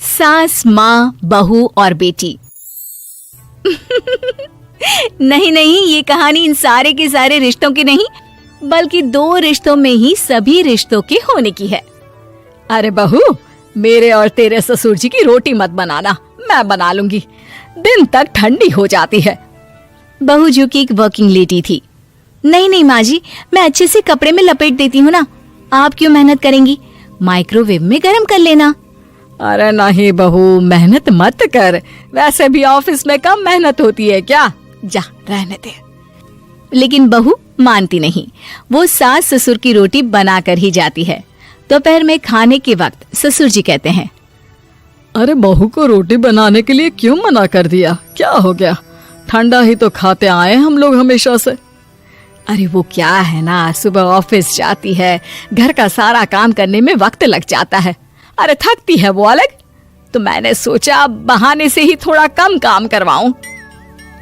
सास, माँ, बहू और बेटी। नहीं नहीं, ये कहानी इन सारे के सारे रिश्तों की नहीं, बल्कि दो रिश्तों में ही सभी रिश्तों के होने की है। अरे बहू, मेरे और तेरे ससुर जी की रोटी मत बनाना, मैं बना लूंगी, दिन तक ठंडी हो जाती है। बहू जो कि एक वर्किंग लेडी थी। नहीं नहीं माँ जी, मैं अच्छे से कपड़े में लपेट देती हूँ ना, आप क्यों मेहनत करेंगी, माइक्रोवेव में गर्म कर लेना। अरे नहीं बहू, मेहनत मत कर, वैसे भी ऑफिस में कम मेहनत होती है क्या, जा रहने दे। लेकिन बहू मानती नहीं, वो सास ससुर की रोटी बना कर ही जाती है। दोपहर में खाने के वक्त ससुर जी कहते हैं, अरे बहू को रोटी बनाने के लिए क्यों मना कर दिया, क्या हो गया, ठंडा ही तो खाते आए हम लोग हमेशा से। अरे वो क्या है ना, सुबह ऑफिस जाती है, घर का सारा काम करने में वक्त लग जाता है, अरे थकती है वो अलग, तो मैंने सोचा बहाने से ही थोड़ा कम काम करवाऊं।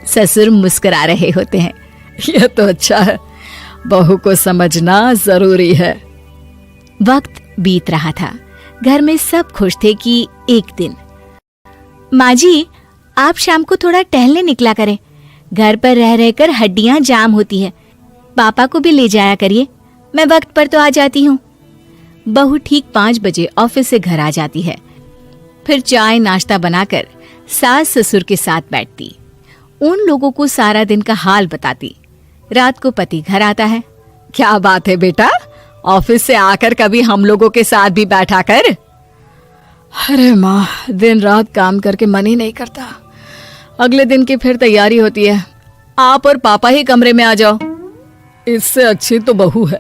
ससुर मुस्कुरा रहे होते हैं। ये तो अच्छा है, बहू को समझना जरूरी है। वक्त बीत रहा था, घर में सब खुश थे कि एक दिन, माँ जी आप शाम को थोड़ा टहलने निकला करें, घर पर रह रहकर हड्डियां जाम होती है, पापा को भी ले जाया करिए, मैं वक्त पर तो आ जाती हूँ। बहू ठीक 5 बजे ऑफिस से घर आ जाती है। फिर चाय नाश्ता बनाकर सास ससुर के साथ बैठती, उन लोगों को सारा दिन का हाल बताती। रात को पति घर आता है। क्या बात है बेटा, ऑफिस से आकर कभी हम लोगों के साथ भी बैठा कर। अरे माँ, दिन रात काम करके मन ही नहीं करता, अगले दिन की फिर तैयारी होती है, आप और पापा ही कमरे में आ जाओ। इससे अच्छी तो बहू है,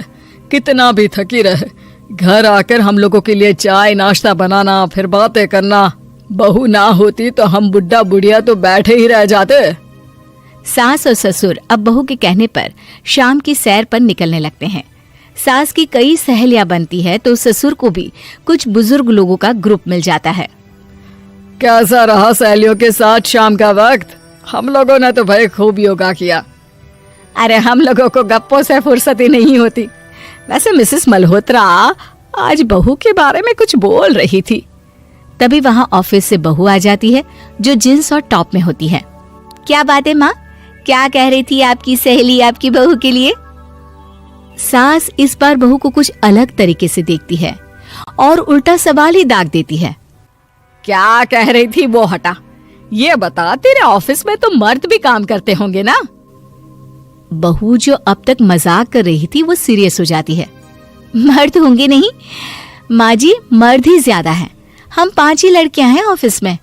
कितना भी थकी रहे, घर आकर हम लोगों के लिए चाय नाश्ता बनाना, फिर बातें करना। बहू ना होती तो हम बुढ़ा बुढ़िया तो बैठे ही रह जाते। सास और ससुर अब बहू के कहने पर शाम की सैर पर निकलने लगते हैं। सास की कई सहेलियां बनती है तो ससुर को भी कुछ बुजुर्ग लोगों का ग्रुप मिल जाता है। कैसा रहा सहेलियों के साथ शाम का वक्त? हम लोगों ने तो भाई खूब योगा किया। अरे हम लोगों को गप्पों से फुर्सत ही नहीं होती। वैसे मिसेस मल्होत्रा आज बहू के बारे में कुछ बोल रही थी। तभी वहां ऑफिस से बहू आ जाती है जो जींस और टॉप में होती है। क्या बात है माँ, क्या कह रही थी आपकी सहेली आपकी बहू के लिए? सास इस बार बहू को कुछ अलग तरीके से देखती है और उल्टा सवाल ही दाग देती है। क्या कह रही थी वो हटा, ये बता, तेरे ऑफिस में तो मर्द भी काम करते होंगे ना? बहू जो अब तक मजाक कर रही थी वो सीरियस हो जाती है। मर्द होंगे नहीं माँ जी, मर्द ही ज्यादा है, हम 5 ही लड़कियां हैं ऑफिस में।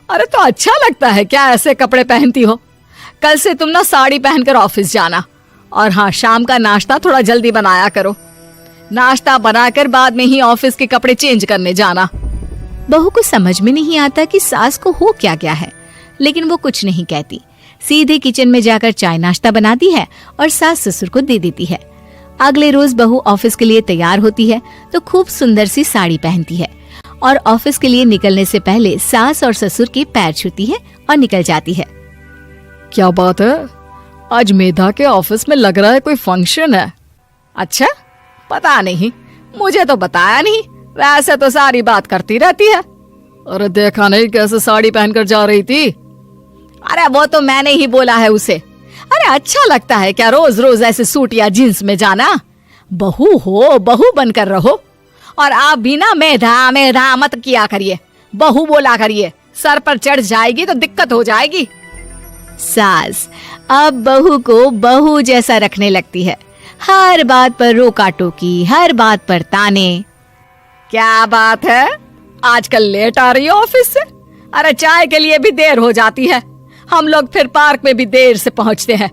अरे तो अच्छा लगता है क्या ऐसे कपड़े पहनती हो? कल से तुम ना साड़ी पहनकर ऑफिस जाना, और हाँ, शाम का नाश्ता थोड़ा जल्दी बनाया करो, नाश्ता बनाकर बाद में ही ऑफिस के कपड़े चेंज करने जाना। बहू को समझ में नहीं आता कि सास को हो क्या गया है, लेकिन वो कुछ नहीं कहती, सीधे किचन में जाकर चाय नाश्ता बनाती है और सास ससुर को दे देती है। अगले रोज बहू ऑफिस के लिए तैयार होती है तो खूब सुंदर सी साड़ी पहनती है और ऑफिस के लिए निकलने से पहले सास और ससुर के पैर छूती है और निकल जाती है। क्या बात है, आज मेधा के ऑफिस में लग रहा है कोई फंक्शन है। अच्छा, पता नहीं, मुझे तो बताया नहीं, वैसे तो सारी बात करती रहती है। अरे देखा नहीं कैसे साड़ी पहनकर जा रही थी? अरे वो तो मैंने ही बोला है उसे। अरे अच्छा लगता है क्या रोज रोज ऐसे सूट या जींस में जाना? बहू हो, बहू बनकर रहो, और आप भी ना मेधा मेधा मत किया करिए, बहू बोला करिए, सर पर चढ़ जाएगी तो दिक्कत हो जाएगी। सास अब बहू को बहू जैसा रखने लगती है, हर बात पर रोका टोकी, हर बात पर ताने। क्या बात है, आजकल लेट आ रही है ऑफिस से? अरे चाय के लिए भी देर हो जाती है, हम लोग फिर पार्क में भी देर से पहुंचते हैं।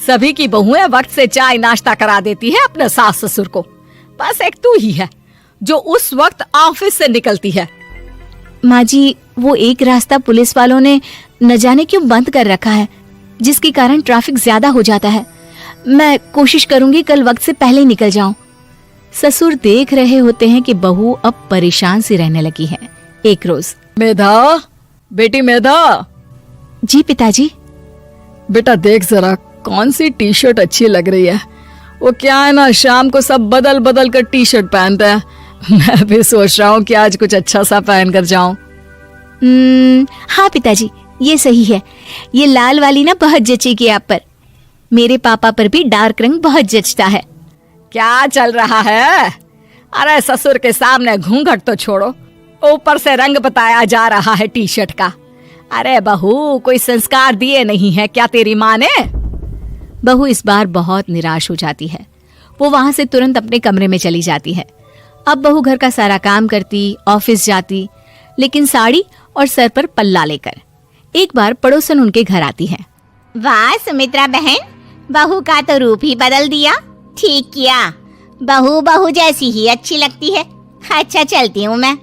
सभी की बहुएं वक्त से चाय नाश्ता करा देती है अपने सास ससुर को, बस एक तू ही है जो उस वक्त ऑफिस से निकलती है। माँ जी, वो एक रास्ता पुलिस वालों ने न जाने क्यों बंद कर रखा है, जिसके कारण ट्रैफिक ज्यादा हो जाता है। मैं कोशिश करूंगी कल वक्त से पहले निकल जाऊं। ससुर देख रहे होते हैं कि बहू अब परेशान सी रहने लगी है। एक रोज, मेधा, बेटी मेधा। जी पिताजी। बेटा देख जरा कौन सी टी शर्ट अच्छी लग रही है। वो क्या है ना, शाम को सब बदल बदल कर टी शर्ट पहनते हैं, मैं भी सोच रहा हूँ कि आज कुछ अच्छा सा पहन कर जाऊं। हाँ पिताजी, ये सही है। ये लाल वाली ना बहुत जचेगी आप पर। मेरे पापा पर भी डार्क रंग बहुत जचता है। क्या चल रहा है? अरे ससुर के सामने घूंघट तो छोड़ो, ऊपर से रंग बताया जा रहा है टी शर्ट का। अरे बहू, कोई संस्कार दिए नहीं है क्या तेरी माँ ने? बहू इस बार बहुत निराश हो जाती है। वो वहां से तुरंत अपने कमरे में चली जाती है। अब बहू घर का सारा काम करती, ऑफिस जाती, लेकिन साड़ी और सर पर पल्ला लेकर। एक बार पड़ोसन उनके घर आती है। वाह सुमित्रा बहन, बहू का तो रूप ही बदल दिया। ठीक किया, बहू बहू जैसी ही अच्छी लगती है। अच्छा चलती हूँ मैं।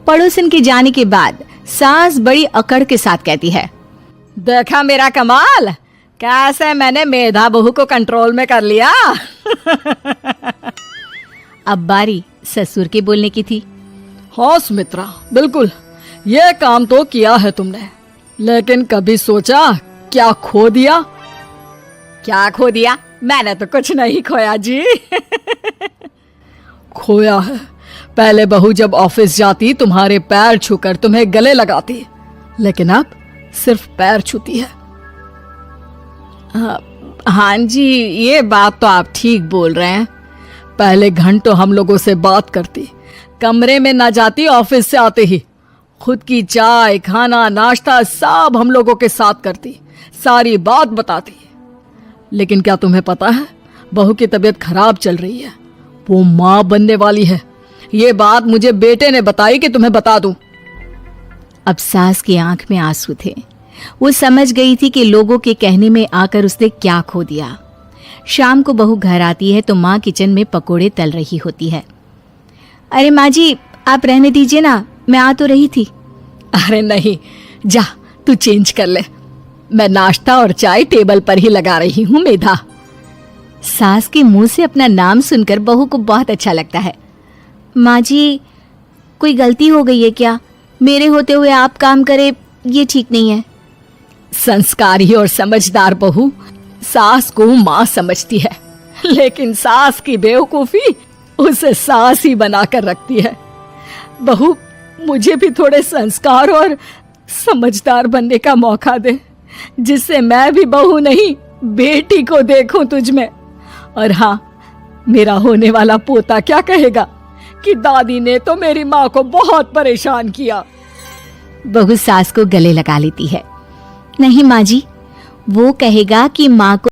पड़ोसन के जाने के बाद सास बड़ी अकड़ के साथ कहती है, देखा मेरा कमाल, कैसे मैंने मेधा बहू को कंट्रोल में कर लिया। अब बारी ससुर के बोलने की थी। हाँ सुमित्रा, बिल्कुल ये काम तो किया है तुमने, लेकिन कभी सोचा क्या खो दिया? क्या खो दिया? मैंने तो कुछ नहीं खोया जी। खोया है, पहले बहू जब ऑफिस जाती तुम्हारे पैर छूकर तुम्हें गले लगाती, लेकिन अब सिर्फ पैर छूती है। हाँ जी, ये बात तो आप ठीक बोल रहे हैं। पहले घंटों हम लोगों से बात करती, कमरे में ना जाती, ऑफिस से आते ही खुद की चाय, खाना, नाश्ता सब हम लोगों के साथ करती, सारी बात बताती। लेकिन क्या तुम्हें पता है, बहू की तबीयत खराब चल रही है, वो माँ बनने वाली है। ये बात मुझे बेटे ने बताई कि तुम्हें बता दूं। अब सास की आंख में आंसू थे। वो समझ गई थी कि लोगों के कहने में आकर उसने क्या खो दिया। शाम को बहू घर आती है तो माँ किचन में पकोड़े तल रही होती है। अरे माँ जी, आप रहने दीजिए ना, मैं आ तो रही थी। अरे नहीं, जा तू चेंज कर ले, मैं नाश्ता और चाय टेबल पर ही लगा रही हूँ मेधा। सास के मुंह से अपना नाम सुनकर बहू को बहुत अच्छा लगता है। माँ जी, कोई गलती हो गई है क्या? मेरे होते हुए आप काम करे, ये ठीक नहीं है। संस्कारी और समझदार बहू सास को माँ समझती है, लेकिन सास की बेवकूफी उसे सास ही बनाकर रखती है। बहू, मुझे भी थोड़े संस्कार और समझदार बनने का मौका दे, जिससे मैं भी बहू नहीं बेटी को देखूं तुझ में। और हाँ, मेरा होने वाला पोता क्या कहेगा कि दादी ने तो मेरी माँ को बहुत परेशान किया। बहू सास को गले लगा लेती है। नहीं माँ जी, वो कहेगा कि माँ को